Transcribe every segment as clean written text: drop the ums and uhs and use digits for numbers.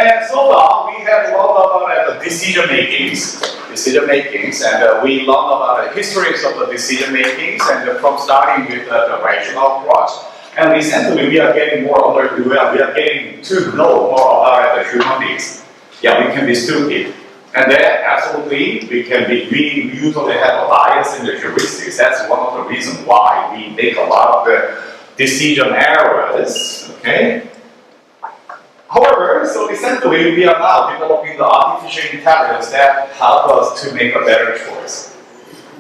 And so far, we have learned about the decision makings, and we learned about the histories of the decision makings, and from starting with the rational approach. And recently, we are getting we are getting to know more about the human beings. Yeah, we can be stupid. And then, absolutely, we usually have a bias in the heuristics. That's one of the reasons why we make a lot of the decision errors, okay? However, so recently, we are now developing the artificial intelligence that help us to make a better choice.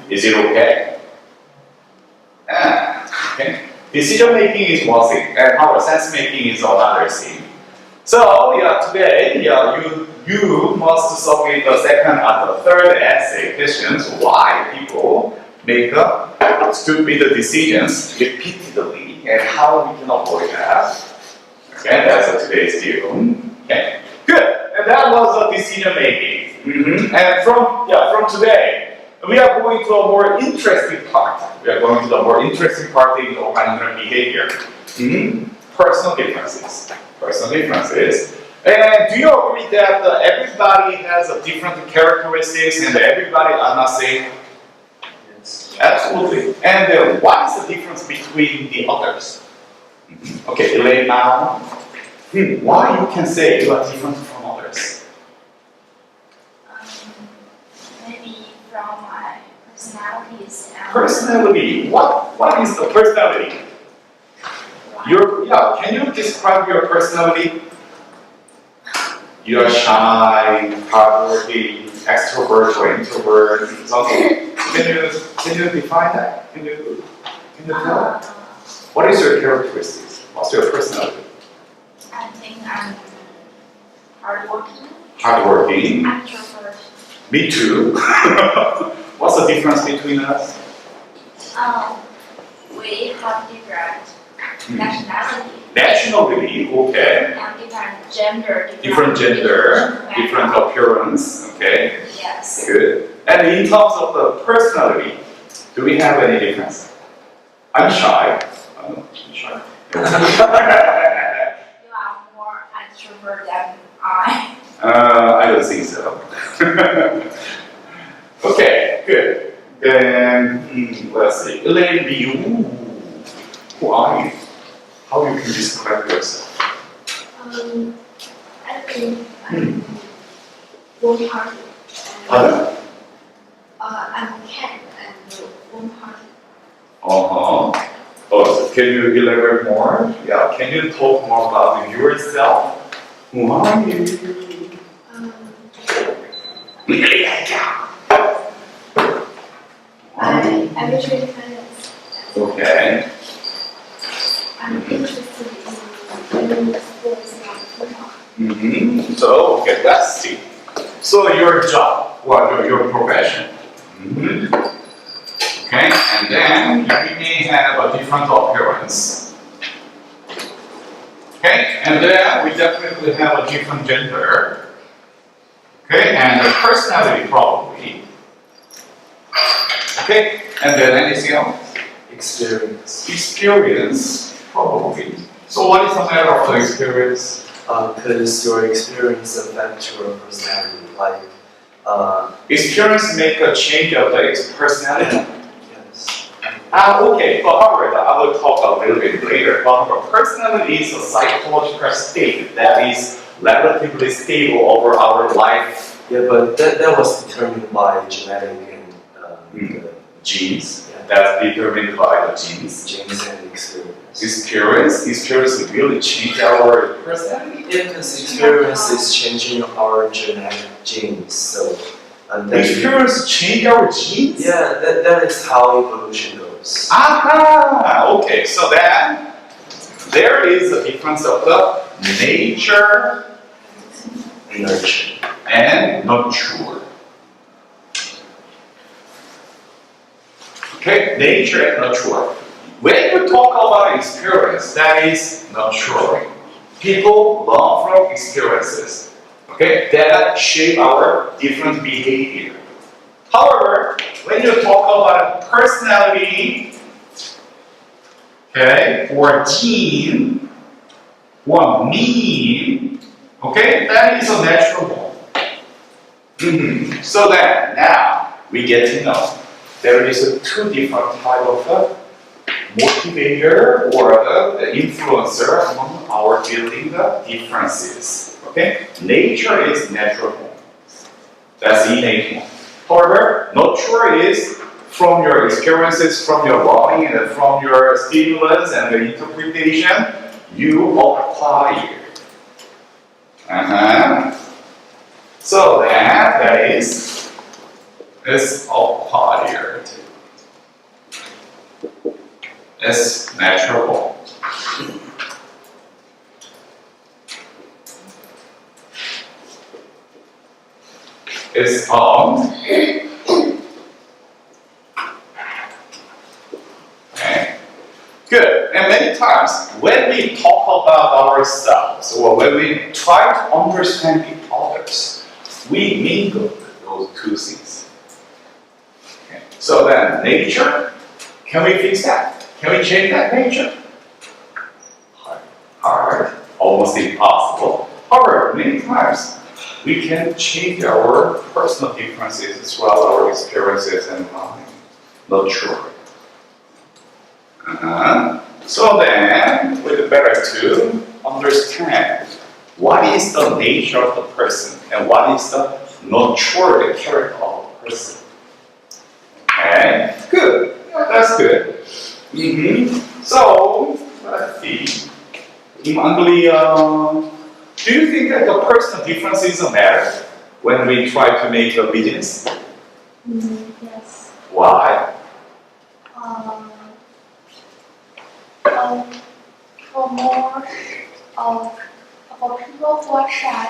Is it okay? Okay. Decision making is one thing, and our sense making is another thing. So, today, you must submit the second and the third essay questions why people make stupid decisions repeatedly and how we can avoid that. Okay, that's today's due. Okay, good. And that was the decision making. And from today, we are going to a more interesting part. We are going to the more interesting part in the organizational behavior. Personal differences. And do you agree that everybody has a different characteristics and everybody are not same? Yes. Absolutely. And what is the difference between the others? Okay, Elaine now. Why you can say you are different from others? Maybe from my personalities. Personality. What is the personality? Can you describe your personality? You are shy, hardworking, extrovert or introvert, something. Can you define that? Can you tell? What is your characteristics? What's your personality? I think I'm hardworking. Hardworking. Extrovert. Me too. What's the difference between us? We have different nationality. Nationality, okay. And different gender. Different appearance, okay. Yes. Good. And in terms of the personality, do we have any difference? I'm shy. I'm shy. You are more extrovert than I. I don't think so. Okay, good. Then let's see. Elaine, you. Who are you? How you can describe yourself? I think I'm warm-hearted. I'm kind and warm-hearted. Oh, so can you elaborate more? Yeah, can you talk more about yourself? Who are you? I'm usually finance. Okay. I'm interested in sports and football. So, okay, let's see. So, your job, your profession. Okay, and then you may have a different appearance. Okay, and then we definitely have a different gender. Okay, and the personality probably. Okay, and then anything else? Experience, probably. So what is the matter of the experience? Because your experience affects your personality. Like, experience make a change of the personality. yes. Okay, but however, I will talk a little bit later. But personality is a psychological state that is relatively stable over our life. Yeah, but that was determined by genetic and Genes. Yeah. That's determined by the genes. Genes and experience. Experience really change our personality. Yeah, because experience is changing our genetic genes. So, and then Experience change our genes? yeah, that is how evolution goes. Aha! Okay, so then there is a difference of the nature Nurture. and nurture. Okay, nature and nurture. When you talk about experience, that is nurturing. People learn from experiences, okay, that shape our different behavior. However, when you talk about personality, okay, or gene, or mean, Okay, that is a natural bond. So then, now we get to know there is two different type of motivator or the influencer among our building the differences. Okay, nature is natural bond. That's innate one. However, nurture is from your experiences, from your learning, and from your stimulus and the interpretation you acquire. So that is acquired. It's natural. It's Okay. Good. And many times when we talk about ourselves or when we try to understand the others, we mingle those two things. Okay. So then nature, can we fix that? Can we change that nature? Hard. Almost impossible. However, many times we can change our personal differences as well, our experiences and learning. Not sure. So then, we'd better to understand what is the nature of the person and what is the nature, the character of the person. Okay, good. That's good. So, let's see. Do you think that the personal differences matter when we try to make a business? Yes. Why? For more, for people who are shy,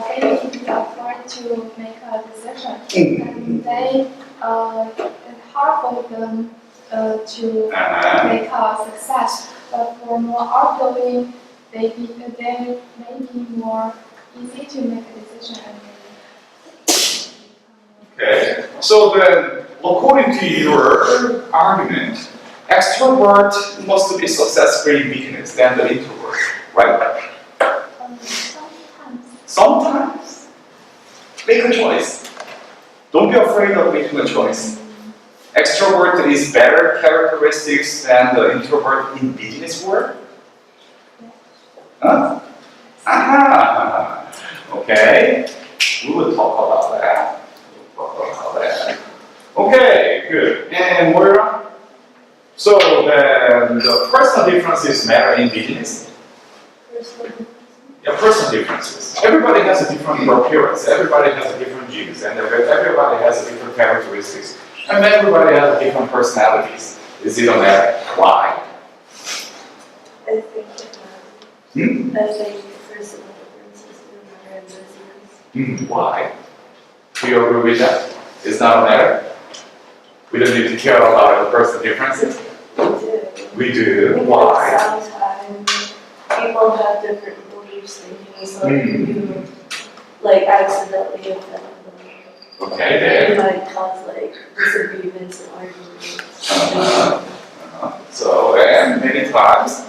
they may be afraid to make a decision, and it's hard for them to make a success. But for more outgoing, they may be more easy to make a decision. Okay. So then, according to your argument, extrovert must be successful in business than the introvert, right? Sometimes. Make a choice. Don't be afraid of making a choice. Extrovert is better characteristics than the introvert in business world? Huh? Aha! Okay. We will talk about that. Okay, good. And where? So then the personal differences matter in business? Yeah, personal differences. Everybody has a different appearance, everybody has a different genes, and everybody has a different characteristics. And everybody has different personalities. Is it a matter? Why? I think it matters. I think personal differences do matter in business. Why? Do you agree with that? It's not a matter? We don't need to care about the personal differences? We do. Because Why? sometimes people have different beliefs thinking, so if you accidentally offend them, Okay, it then. might cause disagreements and arguments. So, and many times,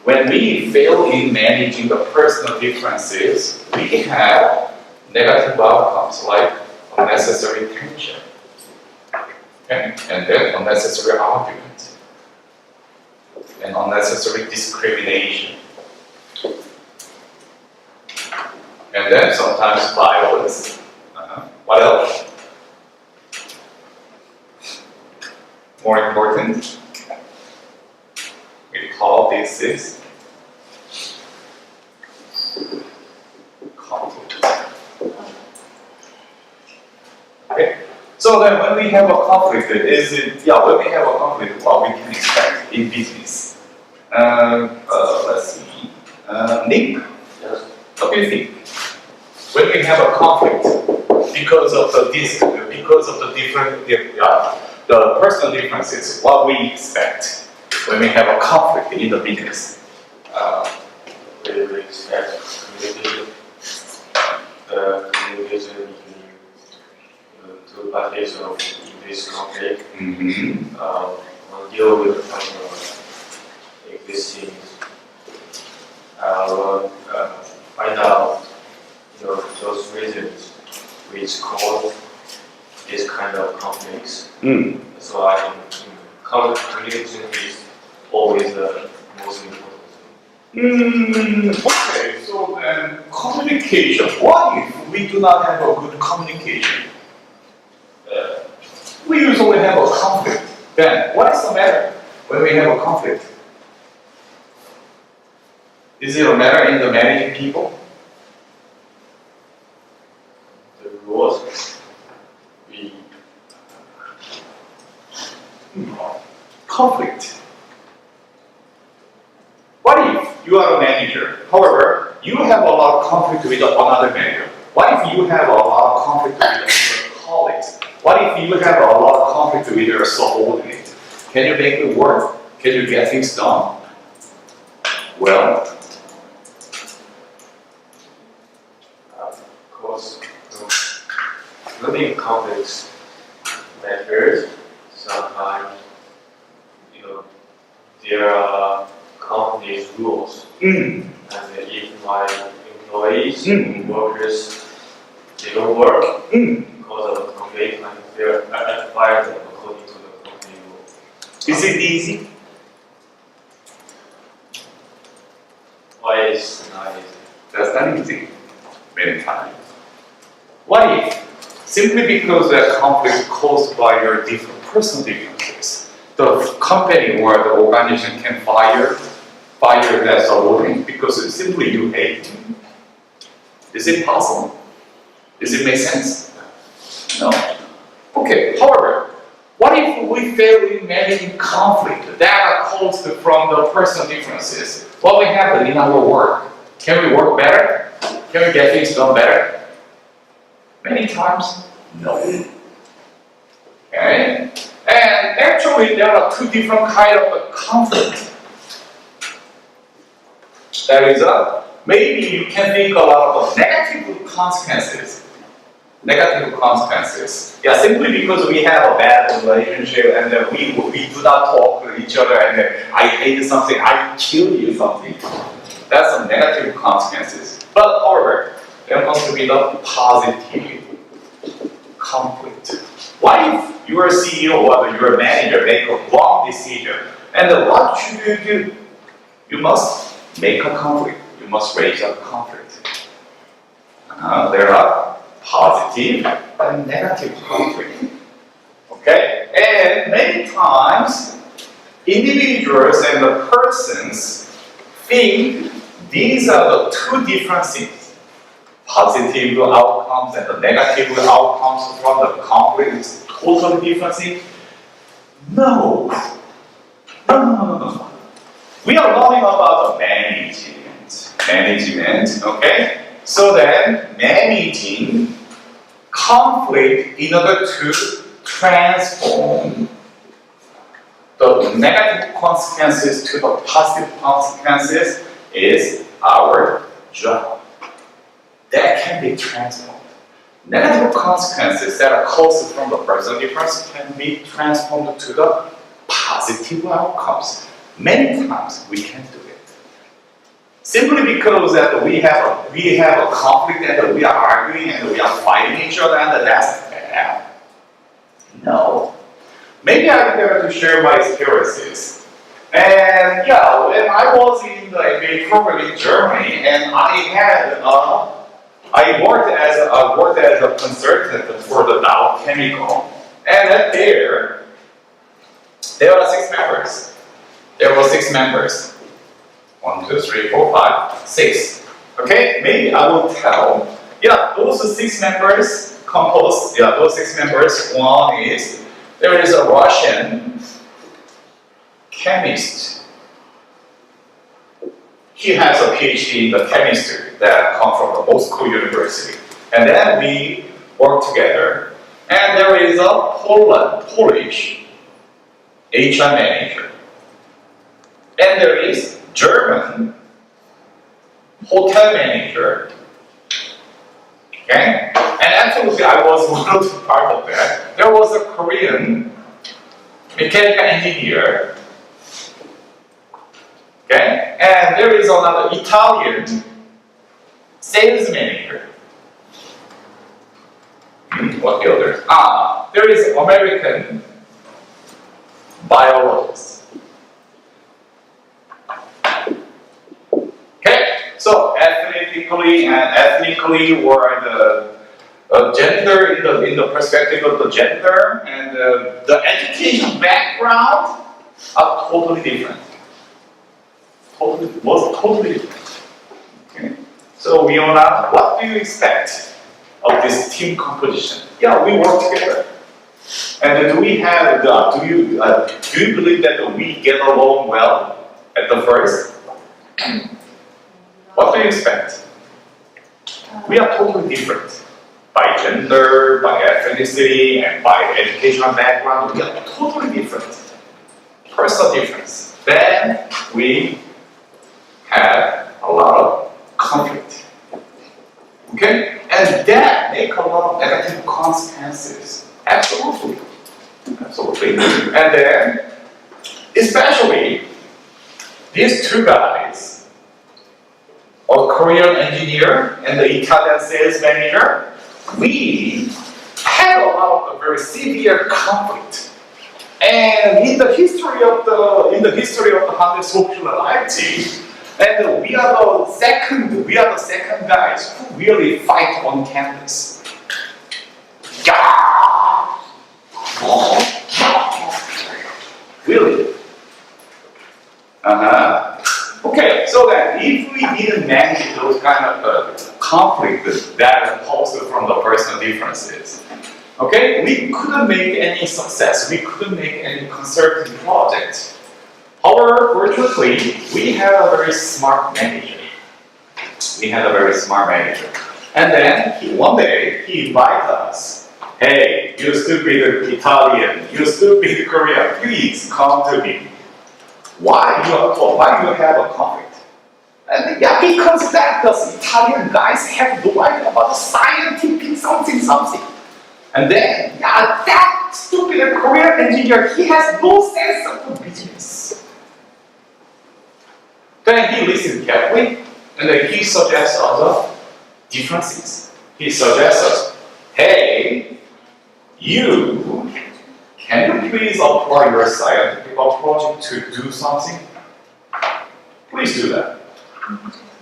when we fail in managing the personal differences, we have negative outcomes like unnecessary tension, okay? And then unnecessary argument, and unnecessary discrimination, and then sometimes violence. What else? More important, we call this is conflict. Okay. So then when we have a conflict, when we have a conflict, what we can expect in business? Let's see. Nick, what do you think? When we have a conflict because of the personal differences, what we expect when we have a conflict in the business? We expect communication. Communication between two parties of this conflict. Deal with existing. Find out those reasons which cause this kind of conflicts. So I think communication is always the most important thing. Okay, so then communication. What if we do not have a good communication? We usually have a conflict. Then what is the matter when we have a conflict? Is it a matter in the managing people? The rules we Conflict. What if you are a manager? However, you have a lot of conflict with another manager. What if you have a lot of conflict with your colleagues? What if you have a lot of conflict with your subordinate? Can you make it work? Can you get things done? Well, of course living conflicts matters. Sometimes there are company's rules, and if my employees workers they don't work because of a conflict, I fire them according to the company rule. is it easy? Why is not easy? That's not easy. Many times. What if, simply because that conflict is caused by your different personal differences, the company or the organization can fire that subordinate because it's simply you hate him? Is it possible? Does it make sense? No. Okay, however, what if we fail in managing conflict that are caused from the personal differences? What will happen in our work? Can we work better? Can we get things done better? Many times, no. Okay? And actually, there are two different kinds of conflict. That is, maybe you can think a lot of negative consequences. Negative consequences. Yeah, simply because we have a bad relationship and we do not talk to each other and I hate something, I kill you something. That's some negative consequences. But however, there must be the positive conflict. What if your CEO or your manager make a wrong decision? And what should you do? You must make a conflict. You must raise a conflict. There are positive and negative conflict. Okay? And many times, individuals and the persons think these are the two different things. Positive outcomes and the negative outcomes from the conflict is totally different thing. No. No. We are learning about the management, okay? So then, managing conflict in order to transform the negative consequences to the positive consequences is our job. That can be transformed. Negative consequences that are caused from the personal difference can be transformed to the positive outcomes. Many times we can do it. Simply because that we have a conflict and we are arguing and we are fighting each other and that's bad. No. Maybe I'm going to share my experiences. And yeah, when I was in the MBA program in Germany, and I worked as a consultant for the Dow Chemical, and there were 6 members. There were 6 members. 1, 2, 3, 4, 5, 6. Okay, maybe I will tell. Yeah, those 6 members composed. Yeah, those 6 members. One is there is a Russian chemist. He has a PhD in the chemistry that comes from the Moscow University. And then we work together. And there is a Polish HR manager. And there is German hotel manager. Okay? And actually I was one of the part of that. There was a Korean mechanical engineer. Okay? And there is another Italian sales manager. What the others? There is American biologist. Okay, so ethnically or the gender in the perspective of the gender and the education background are totally different. Totally different. Okay. So Leona, what do you expect of this team composition? Yeah, we work together. And do you believe that we get along well at the first? What do you expect? We are totally different. By gender, by ethnicity, and by educational background, we are totally different. Personal difference. Then we have a lot of conflict. Okay? And that make a lot of negative consequences. Absolutely. Absolutely. And then, especially, these two guys, a Korean engineer and the Italian sales manager, we had a lot of very severe conflict. And in the history of the Handelshochschule, and we are the second guys who really fight on campus. Really? Okay, so that if we didn't manage those kind of conflicts that posed from the personal differences, okay, we couldn't make any success. We couldn't make any concerted project. However, fortunately, we had a very smart manager. And then one day he invited us. Hey, you stupid Italian, you stupid Korean, please come to me. Why you have a conflict? And yeah, because that those Italian guys have no idea about the scientific something. And then, yeah, that stupid Korean engineer, he has no sense of the business. Then he listened carefully, and then he suggests other differences. He suggests us, hey, can you please apply your scientific project to do something? Please do that.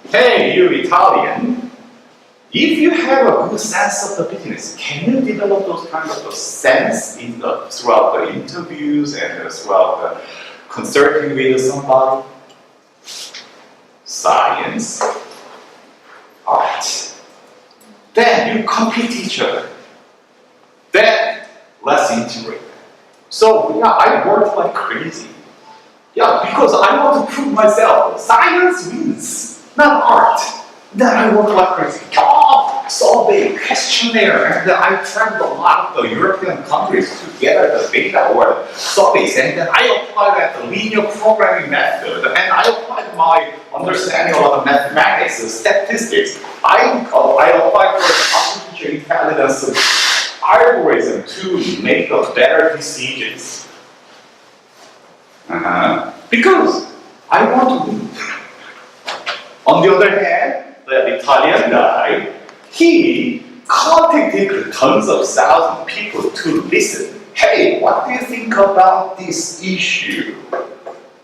Hey, you Italian, if you have a good sense of the business, can you develop those kinds of sense throughout the interviews and throughout the consulting with somebody? Science, art. Then you compete each other. Then let's integrate. So yeah, I work like crazy. Yeah, because I want to prove myself. Science wins, not art. Then I work like crazy. Survey, questionnaire, and I traveled a lot of the European countries to gather the data or surveys, and then I applied that linear programming method, and I applied my understanding of the mathematics, the statistics. I applied for artificial intelligence algorithm to make a better decisions. Because I want to win. On the other hand, the Italian guy, he contacted tons of thousands of people to listen. Hey, what do you think about this issue?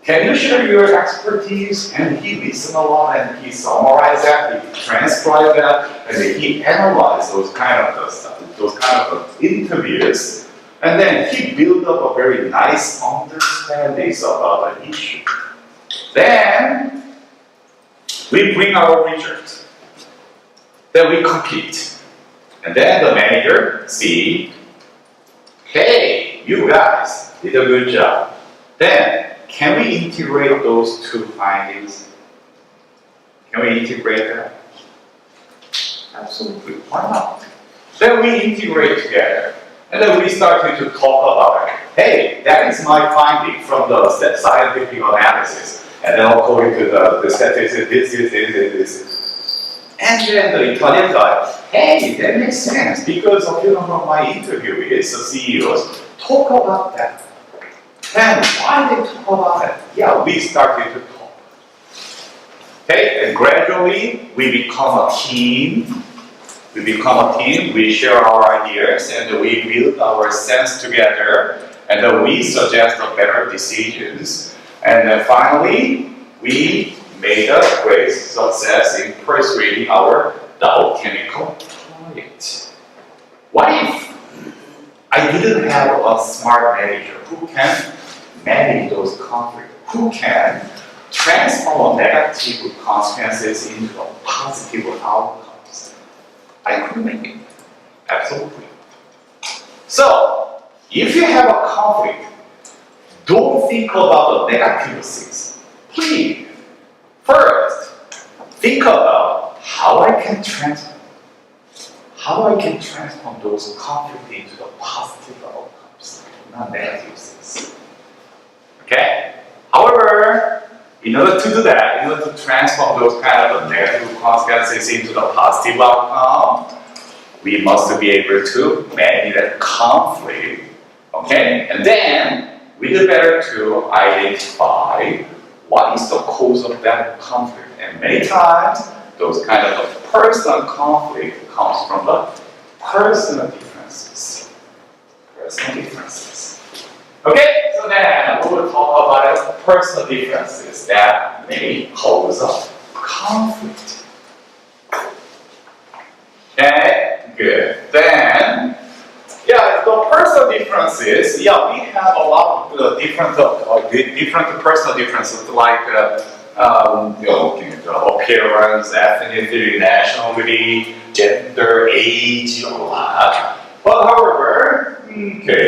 Can you share your expertise? And he listened a lot, and he summarized that, he transcribed that, and then he analyzed those kind of interviews. And then he built up a very nice understanding about the issue. Then we bring our results. Then we compete. And then the manager see, hey, you guys did a good job. Then can we integrate those two findings? Can we integrate that? Absolutely. Why not? Then we integrate together. And then we started to talk about it. Hey, that is my finding from the scientific analysis. And then according to the statistics, this. And then the Italian guy, hey, that makes sense because of my interview with the CEOs. Talk about that. And why they talk about it? Yeah, we started to talk. Okay, and gradually we become a team. We become a team, we share our ideas, and we build our sense together, and we suggest better decisions. And then finally, we made a great success in persuading our Dow Chemical client. What if I didn't have a smart manager who can manage those conflicts, who can transform negative consequences into positive outcomes? I could make it. Absolutely. So, if you have a conflict, don't think about the negative things. Please, first, think about how I can transform those conflicts into the positive outcomes, not negative things. Okay? However, in order to do that, in order to transform those kind of negative consequences into the positive outcome, we must be able to manage that conflict. Okay? And then, we do better to identify what is the cause of that conflict. And many times, those kind of personal conflict comes from the personal differences. Okay, so then we will talk about personal differences that may cause a conflict. Okay, good. Then, the personal differences, we have a lot of different personal differences like appearance, ethnicity, nationality, gender, age, a lot. But however,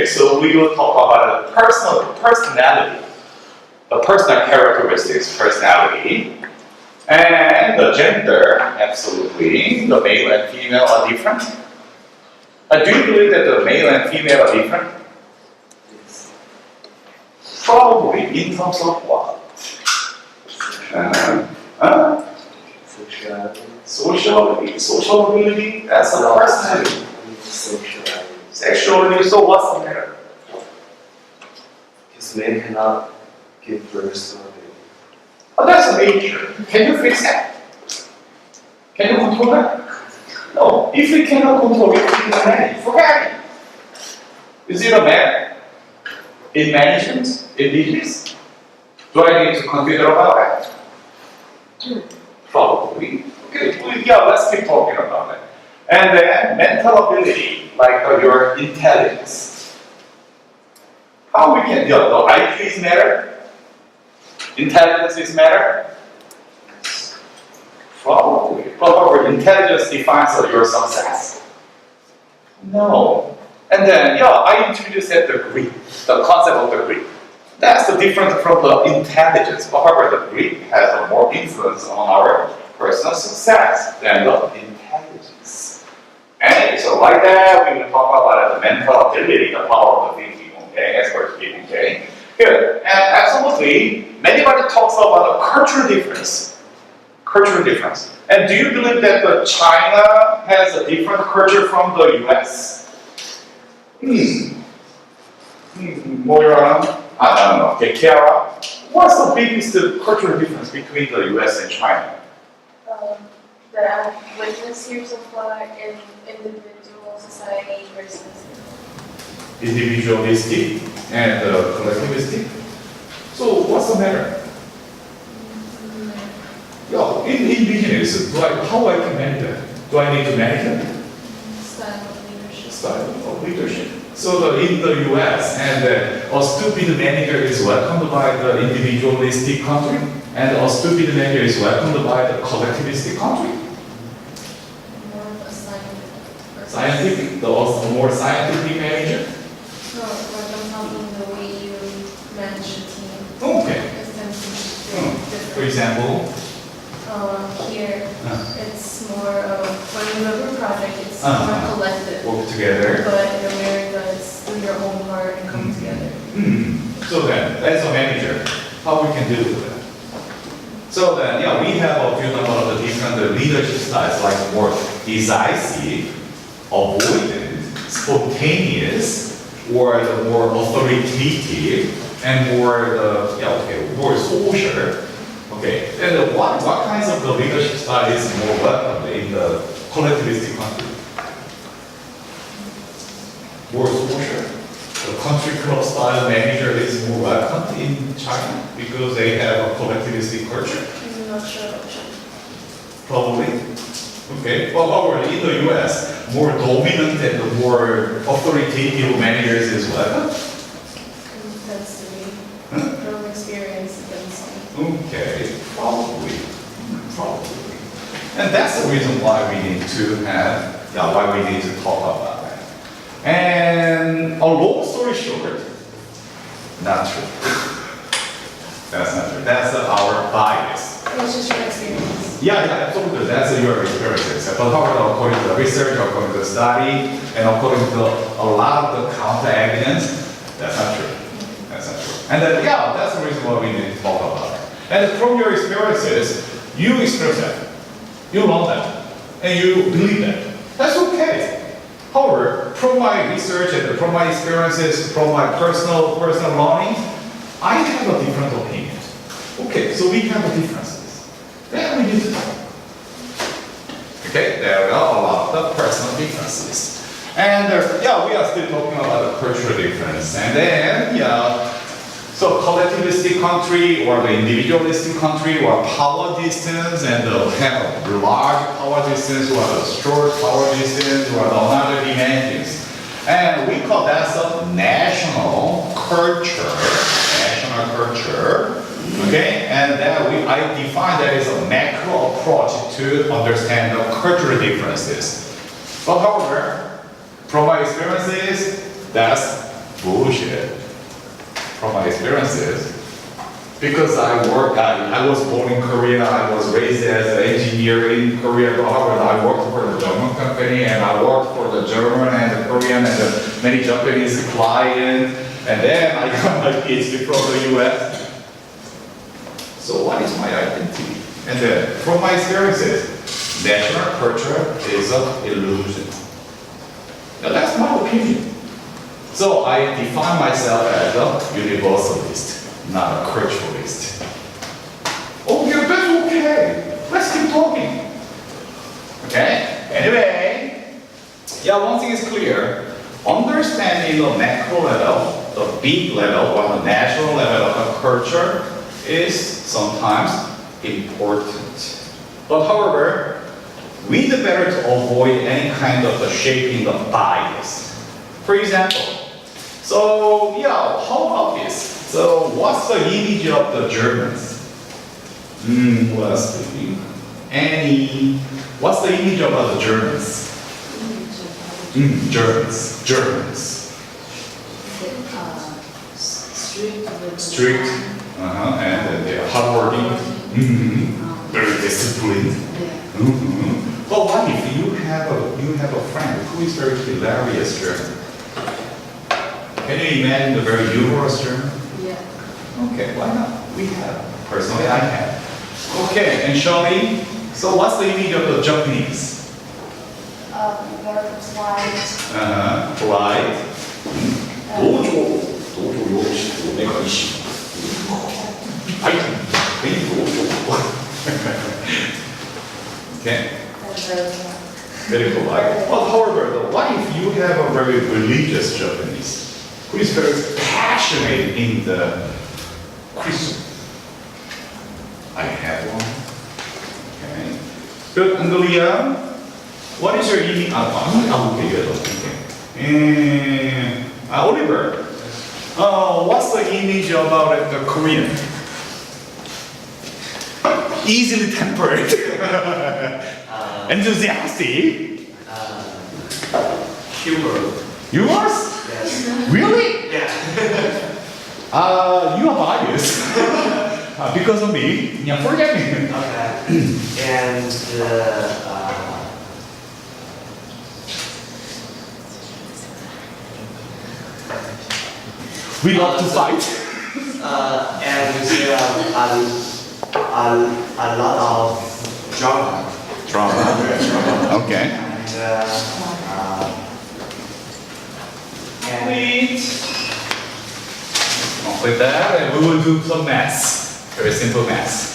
so we will talk about personality, the personal characteristics, personality, and the gender. Absolutely, the male and female are different. Do you believe that the male and female are different? Yes. Probably in terms of what? Sexuality. Social ability, that's a personality. Sexuality. Sexuality, so what's the matter? Because men cannot give birth to a baby. Oh, that's a nature. Can you fix that? Can you control that? No. If we cannot control it, it's a man. Forget it. Is it a man? In management? In business? Do I need to consider about that? Probably. Okay, let's keep talking about that. And then mental ability, like your intelligence. How we can, the IQ is matter? Intelligence is matter? Probably. But intelligence defines your success. No. And then, I introduced the greed, the concept of the greed. That's the difference from the intelligence. However, the greed has more influence on our personal success than the intelligence. And so like that, we will talk about the mental ability, the power of the thinking, okay, expert speaking, okay. Good. And absolutely, anybody talks about a cultural difference. Cultural difference. And do you believe that China has a different culture from the US? Moira? I don't know. Okay, Kiara? What's the biggest cultural difference between the US and China? That I've witnessed here so far in individual society versus Individualistic and collectivistic. So what's the matter? In business, how I can manage that? Do I need to manage it? style of leadership. Style of leadership. So in the US, and a stupid manager is welcomed by the individualistic country, and a stupid manager is welcomed by the collectivistic country. More of a scientific. Scientific, the more scientific manager. No, like I'm talking the way you manage a team. Okay. It tends to be different. For example, Here, it's more of, when you have a project, it's Uh-huh. more collective. work together. But in America, it's do your own part and come together. So then, as a manager, how we can deal with that? So then, we have a few number of the different leadership styles, like more decisive, avoidant, spontaneous, or the more authoritative, and more more social. Okay, and what kinds of the leadership style is more welcome in the collectivistic country? more social. The country club style manager is more welcome in China because they have a collectivistic culture. I'm not sure about China. Probably. Okay. Well, however, in the US, more dominant and more authoritative managers is welcome. That's to me. From experience and some. Okay. Probably. And that's the reason why we need to have, why we need to talk about that. And a long story short, not true. That's not true. That's our bias. It's just your experience. Yeah, absolutely. That's your experiences. But however, according to the research, according to the study, and according to a lot of the counter evidence, that's not true. That's not true. And then, that's the reason why we need to talk about it. And from your experiences, you experience that. You learn that. And you believe that. That's okay. However, from my research and from my experiences, from my personal learning, I have a different opinion. Okay, so we have differences. Then we need to talk. Okay, there are a lot of personal differences. And we are still talking about the cultural difference. And then, so collectivistic country or the individualistic country or power distance and have a large power distance or a short power distance or another dimensions. And we call that some national culture. Okay? And then I define that as a macro approach to understand the cultural differences. But however, from my experiences, that's bullshit. From my experiences, because I was born in Korea, I was raised as an engineer in Korea, but however, I worked for the German company, and I worked for the German and the Korean and the many Japanese clients, and then I got my PhD from the US. So what is my identity? And then, from my experiences, national culture is an illusion. Now that's my opinion. So I define myself as a universalist, not a culturalist. Okay, that's okay. Let's keep talking. Okay? Anyway, one thing is clear. Understanding the macro level, the big level, or the national level of culture is sometimes important. But however, we do better to avoid any kind of shaping of bias. For example, so how about this? So what's the image of the Germans? What else do we? What's the image of the Germans? Germans. Strict. And they are hardworking. Very disciplined. But what if you have a friend who is very hilarious German? Can you imagine the very humorous German? Yeah. Okay, why not? We have. Personally, I have. Okay, and Shirley, so what's the image of the Japanese? Very polite. Polite. 도조 요시 내가 이시. 아이, Okay. Very polite. But however, what if you have a very religious Japanese who is very passionate in the Christian? I have one. Okay. Good, Angelia. What is your image? Okay, good. Okay. Oliver. What's the image about the Korean? Easily tempered. Enthusiastic. Yours? Yes. Really? Yeah. You are biased. Because of me. Yeah, forget me. Okay. And We love to fight. and a lot of drama. Drama. Okay. And Complete that, and we will do some maths. Very simple maths.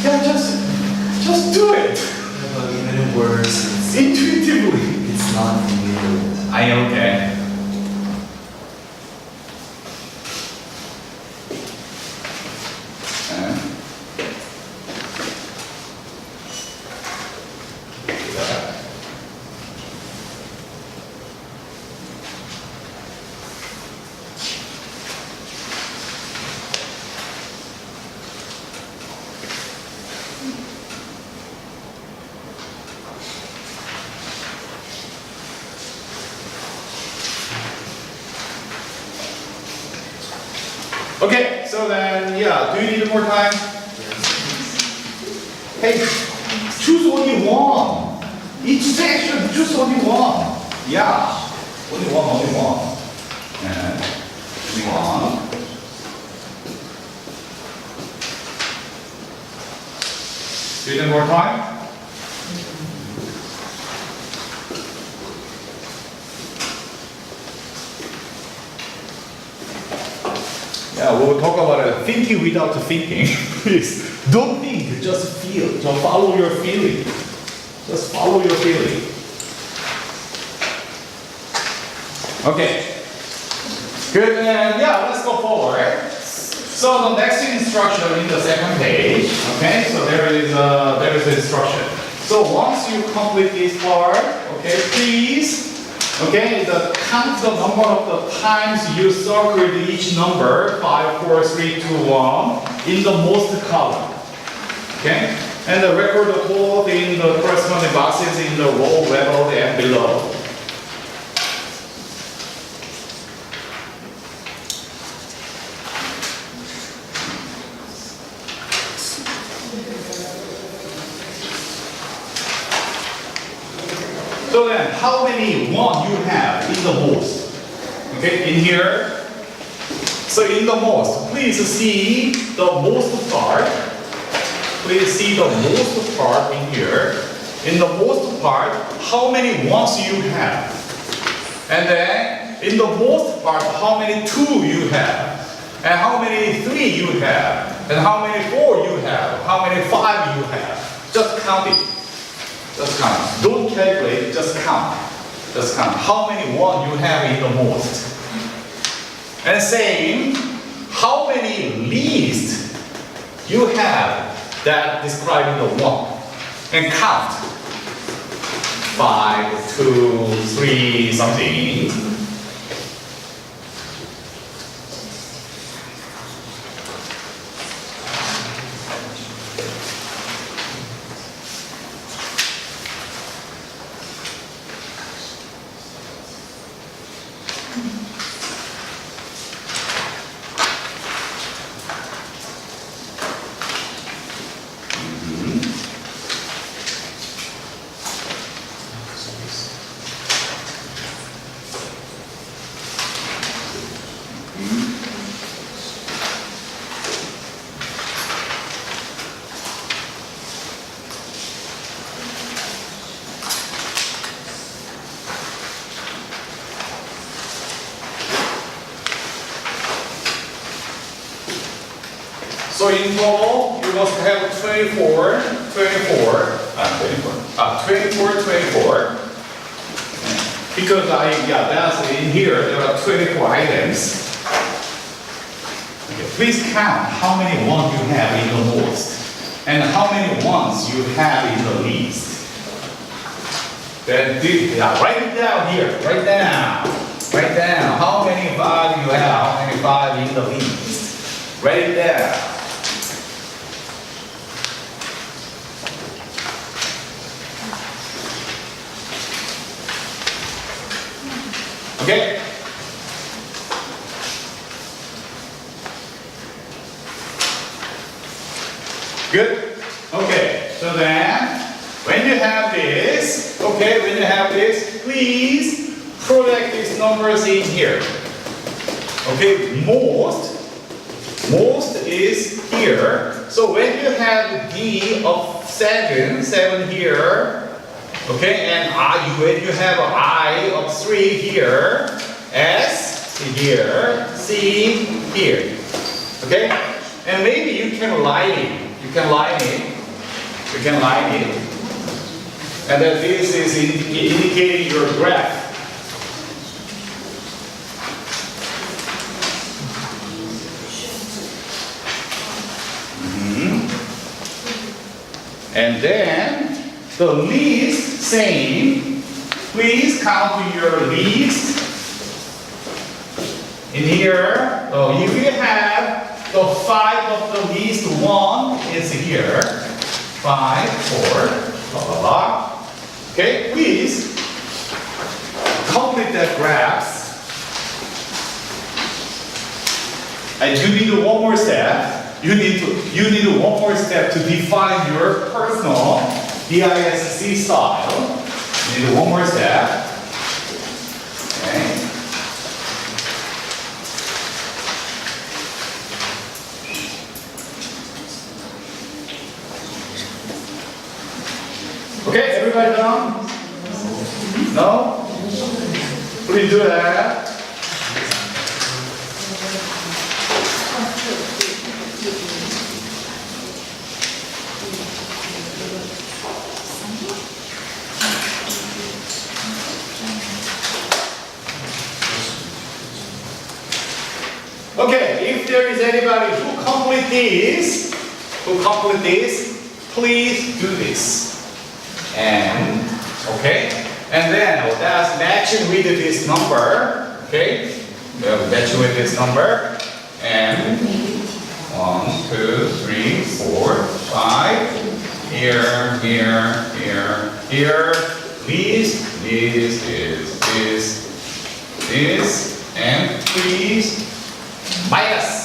Yeah, just do it. Yeah, but even worse, Intuitively. it's not familiar. I am okay. Okay, so then, yeah, do you need more time? Hey, choose what you want. Each section, choose what you want. Yeah, only one. And only one. Do you need more time? Yeah, we'll talk about thinking without thinking. Please, don't think, just feel. Just follow your feeling. Just follow your feeling. Okay. Good, and yeah, let's go forward. So the next instruction in the second page, okay, so there is the instruction. So once you complete this part, okay, please, okay, count the number of the times you circled each number, 5, 4, 3, 2, 1, in the most column. Okay? And record the total in the corresponding boxes in the row level and below. So then, how many one you have in the most? Okay, in here. So in the most, please see the most part. Please see the most part in here. In the most part, how many ones you have? And then, in the most part, how many 2 you have? And how many 3 you have? And how many 4 you have? How many 5 you have? Just count it. Just count. Don't calculate, just count. Just count. How many 1 you have in the most? And same, how many least you have that describing the 1? And count. 5, 2, 3, something. So in total, you must have 24. Because that's in here, there are 24 items. Okay, please count how many ones you have in the most, and how many ones you have in the least. Then write it down here, write down how many 5 you have, how many 5 in the least. Write it down. Okay? Good? Okay, so then, when you have this, please project these numbers in here. Okay, most is here. So when you have D of 7 here, okay, and when you have I of 3 here, S here, C here, okay? And maybe you can write it You can line it. You can line it. And then this is indicating your graph. And then the least same. Please count your least. In here, if you have the 5 of the least one is here. 5, 4, blah, blah, blah. Okay, please complete that graphs. And you need one more step. You need one more step to define your personal DISC style. You need one more step. Okay. Okay, everybody done? No? Please do that. Okay, if there is anybody who complete this, please do this. And, okay, and then that's matching with this number, okay, matching with this number, and 1, 2, 3, 4, 5, here, this, and please, minus,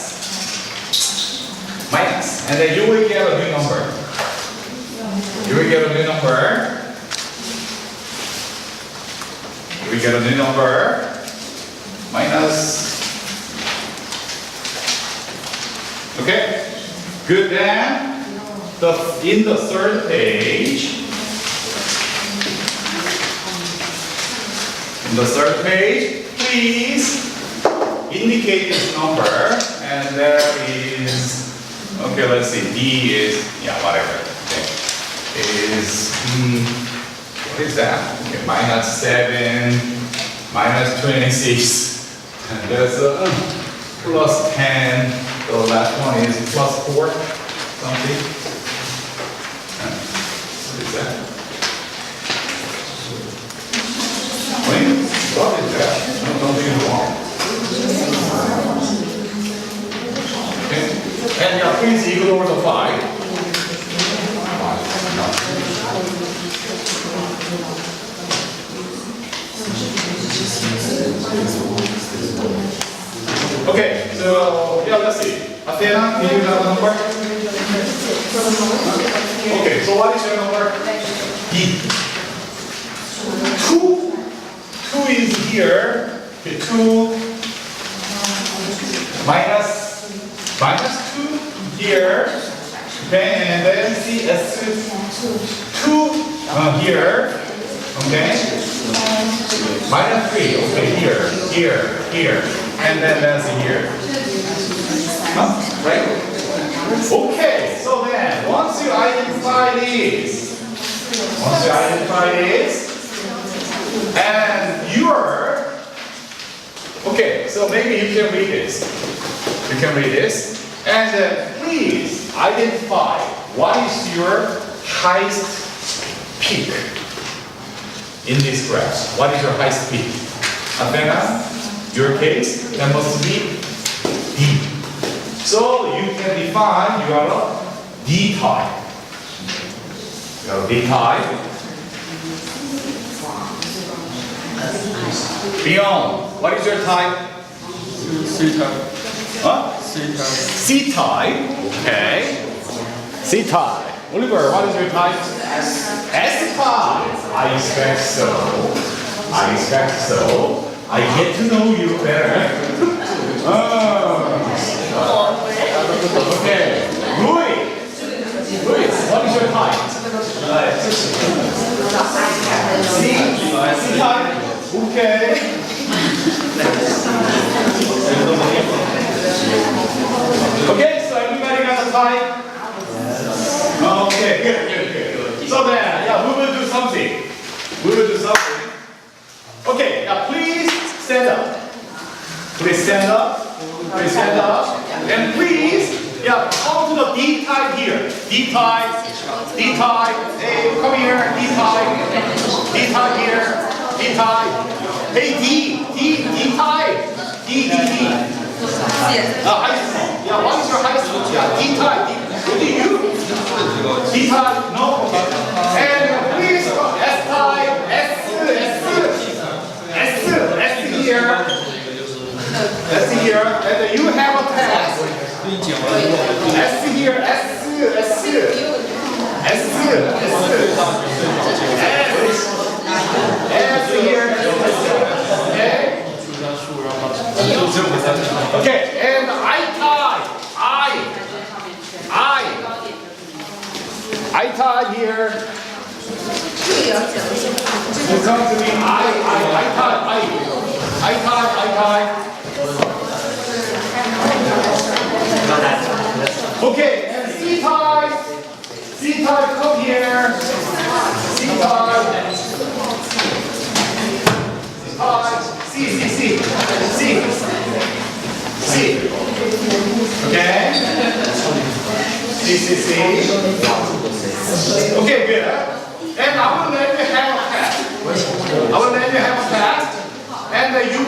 and then you will get a new number. You will get a new number. You will get a new number. Minus. Okay? Good then. In the third page. In the third page, please indicate this number. And there is, okay, let's see, D is, yeah, whatever. Okay. Is, what is that? Okay, minus 7, minus 26, and there's a plus 10, the last one is plus 4, something. What is that? Wait, what is that? Something is wrong. Okay, and yeah, please ignore the 5. Okay, so yeah, let's see. Athena, do you have a number? Okay, so what is your number? D. 2 is here. Okay, 2 minus 2 here. Okay, and then CS 2 here. Okay. Minus 3. Okay, here, and then that's here. Huh? Right? Okay, so then once you identify this, and you're okay, so maybe you can read this. And then please identify what is your highest peak in this graph. What is your highest peak? Athena, your case, that must be D. So you can define your D type. Your D type. Beyond, what is your type? C type. Huh? C type. C type. Okay. C type. Oliver, what is your type? S type. I expect so. I get to know you better. Okay. Louis, what is your type? C type. Okay. Okay, so everybody got the type? We will do something. Okay, now please stand up. Please stand up. Please stand up. And please, yeah, come to the D type here. D type. D type. Hey, come here. D type. D type here. D type. Hey, D type. D. High school. Yeah, what is your high school? Yeah, D type. What do you? D type. No. Okay. And please come S type. S here. S here. And you have a test. S here. S here. Okay, and I tie here. You come to me. I tie. Okay, and C type, come here. C type. C. Okay. C. Okay, good. And I will let you have a test. And you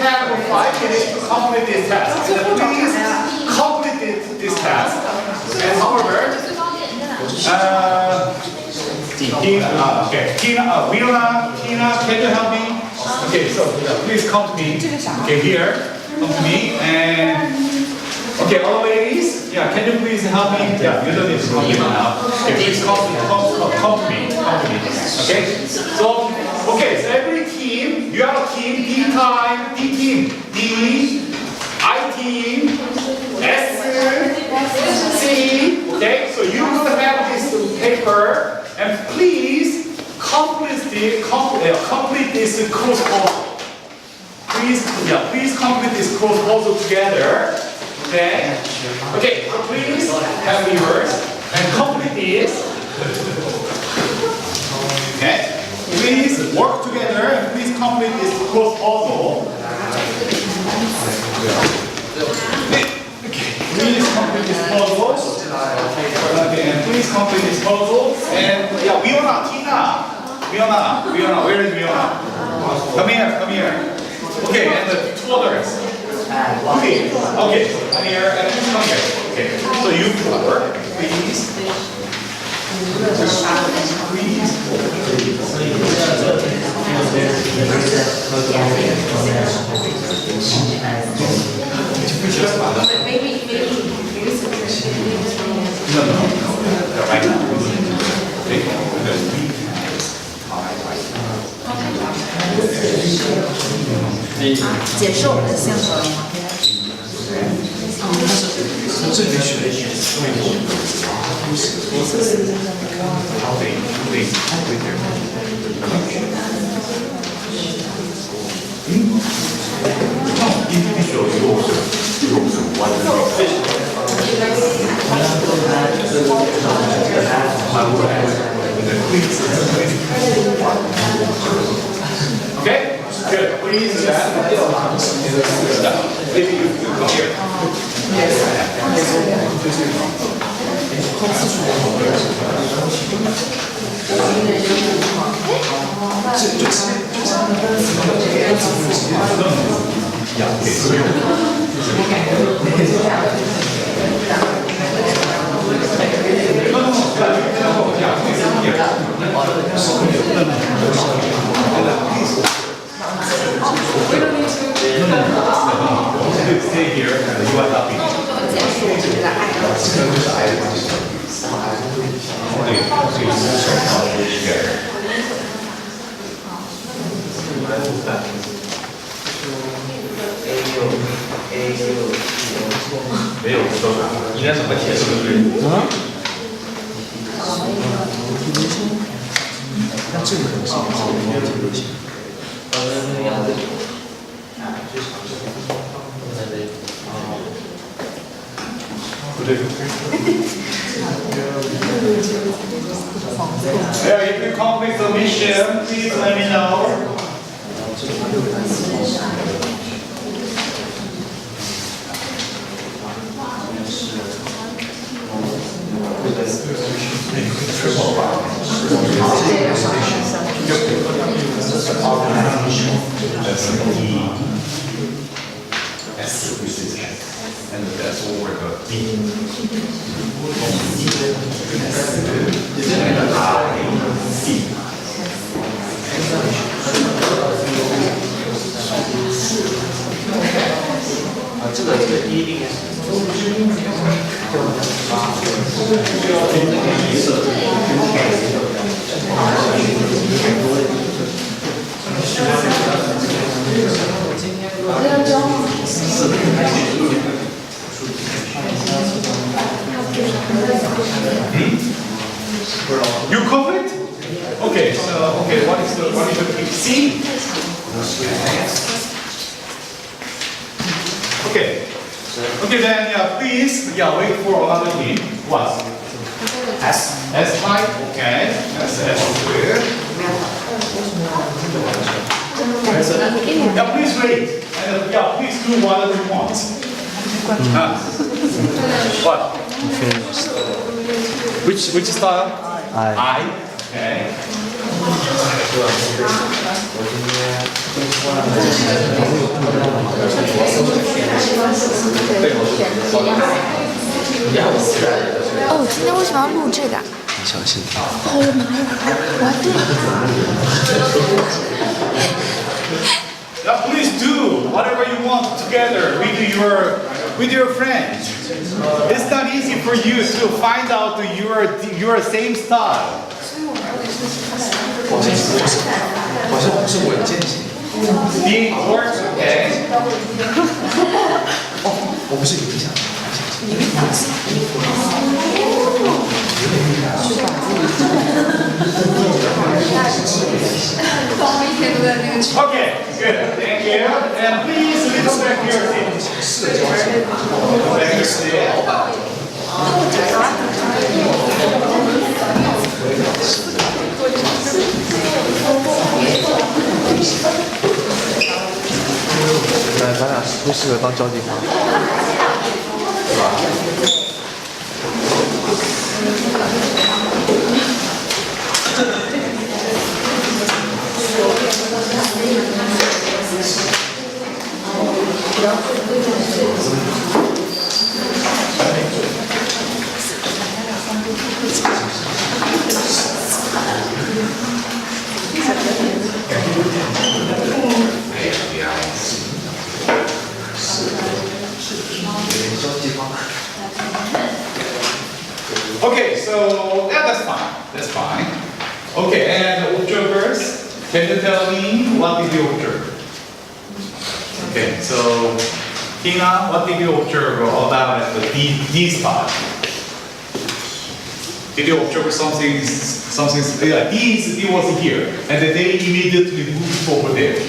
have 5 minutes to complete this test. And please complete this test. And however, Tina, can you help me? Okay, so please come to me. Okay, here, come to me. And okay, all ladies, yeah, can you please help me? Yeah, you don't need to come to me now. Okay, please come to me. Okay, so every team, you have a team, D team, D, I team, S, C. Okay, so you will have this paper, and please complete this cross puzzle. Please complete this cross puzzle together. Okay, so please have yours and complete this. Okay, please work together and please complete this cross puzzle. Please complete this puzzle. Okay, and please complete this puzzle. And yeah, Tina, where is Viona? Come here. Okay, and the 2 others. Okay, come here and please come here. Okay, so you 4, please. No, right now. Okay. 解释我们的项目。这里学的Okay, good. Please, maybe you come here. Stay here and you are happy. Yeah, if you complete the mission, please let me know. That's an E. S, which is S. And that's over the D. And I, C. You complete? Okay, so what is the key? C? Okay. Okay then please wait for another key. What? S type, okay. S good. Please wait. And please do whatever you want. What? Which style? I. Okay.哦，今天为什么要录这个啊？你小心。哦妈呀，我还对。Please do whatever you want together with your friends. It's not easy for you to find out your same style. 好像是稳健型。 Being works, okay. 我不是影响。Okay, good. Thank you. And please little back your seat. Back your seat.那咱俩不适合当交际花，是吧？ Okay, so that's fine. That's fine. Okay, and observers, can you tell me what did you observe? Okay, so Tina, what did you observe about the D spot? Did you observe something? Yeah, D was here, and then they immediately moved over there.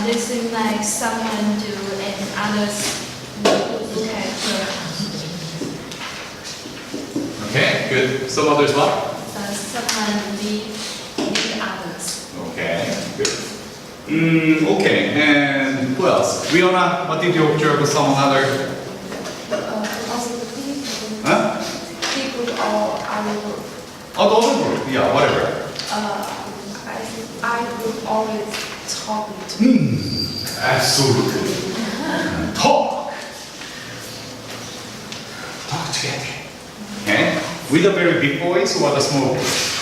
They seem like someone do and others look at Okay, good. Some others what? someone lead others. Okay, good. Okay, and who else? Riona, what did you observe some other? Also the people. Huh? People or our group. Oh, the other group, yeah, whatever. I think I would always talking to. Absolutely. Talk. Talk together. Okay? With the very big boys or the small boys?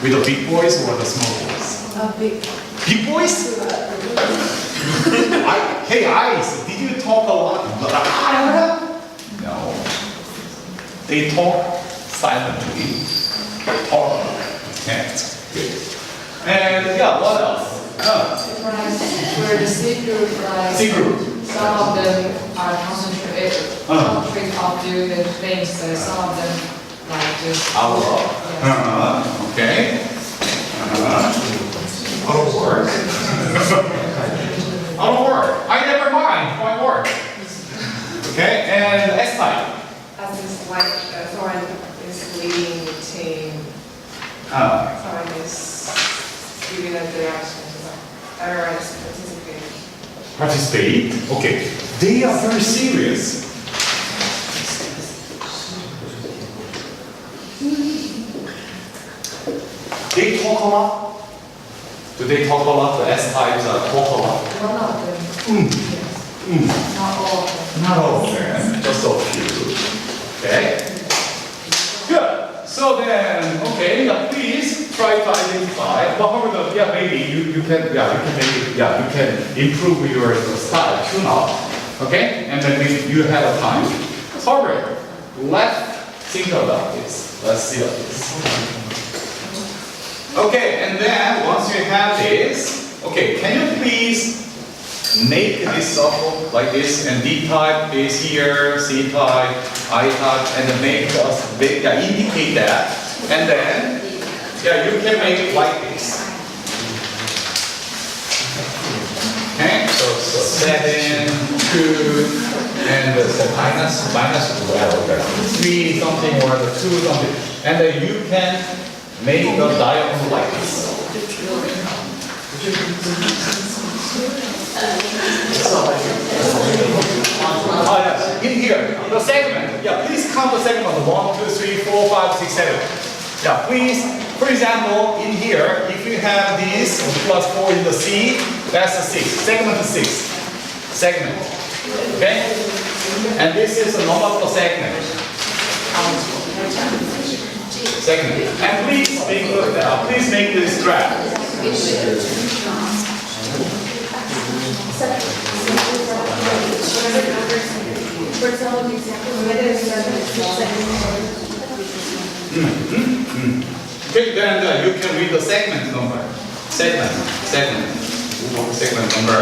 With the big boys or the small boys? Big. Big boys? Hey, Ice, did you talk a lot? No. They talk silently. Talk. Okay. Good. And yeah, what else? For the C group, like C group. some of them are concentrated on doing the things, so some of them like just Okay. Auto work. Auto work. I never mind. My work. Okay. And S type. Time is giving a direction to them. Everyone is participating. Participate? Okay. They are very serious. They talk a lot. Do they talk a lot? The S types talk a lot. One of them, yes. Not all of them. Not all of them, just a few. Okay. Good. So then, okay, now please try to identify. But however, yeah, maybe you can make it, you can improve your style, tune up. Okay, and then you have a time. However, let's think about this. Let's see about this. Okay, and then once you have this, okay, can you please make this circle like this, and D type is here, C type, I type, and then indicate that, and then you can make it like this. Okay, so 7, 2, and minus 3 something or the 2 something, and then you can make the diagonal like this. Yes, in here, the segment. Yeah, please count the segment. 1, 2, 3, 4, 5, 6, 7. Yeah, please. For example, in here, if you have this plus 4 in the C, that's a 6. Segment 6. Segment. Okay? And this is a normal segment. Segment. And please make this graph. For example, the example, whether it's Okay, then you can read the segment number. Segment number.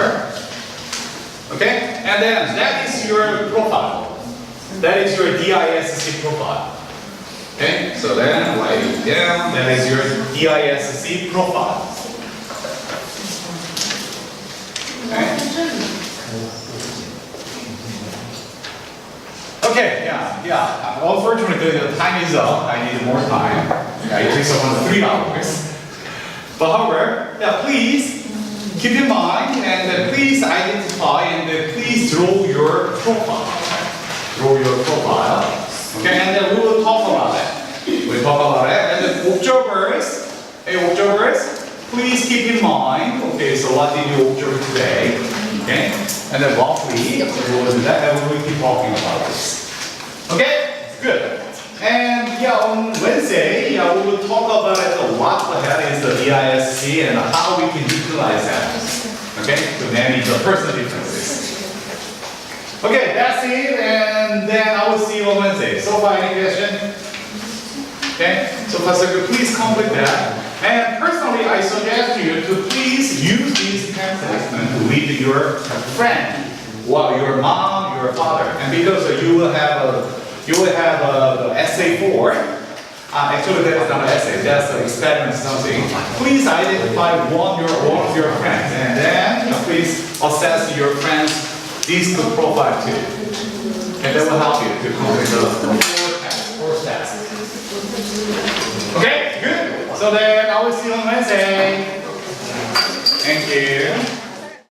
Okay, and then that is your profile. That is your DISC profile. Okay, so then write it down. That is your DISC profile. Okay. Okay, yeah. Unfortunately, the time is up. I need more time. It takes around 3 hours. But however, please keep in mind and please identify and please draw your profile. Okay, and then we will talk about it. And the observers, please keep in mind. Okay, so what did you observe today? Okay, and then roughly we will do that, and we will keep talking about this. Okay, good. And on Wednesday, we will talk about what the hell is the DISC and how we can utilize that. Okay, to manage the personal differences. Okay, that's it, and then I will see you on Wednesday. So far, any question? Okay, so Pastor, please complete that. And personally, I suggest you to please use these templates with your friend, well, your mom, your father, and because you will have the essay 4. Actually, that is not an essay, that's an experiment something. Please identify one of your friends, and then please assess your friend's DISC profile too. And that will help you to complete the 4 steps. Okay, good. So then I will see you on Wednesday. Thank you.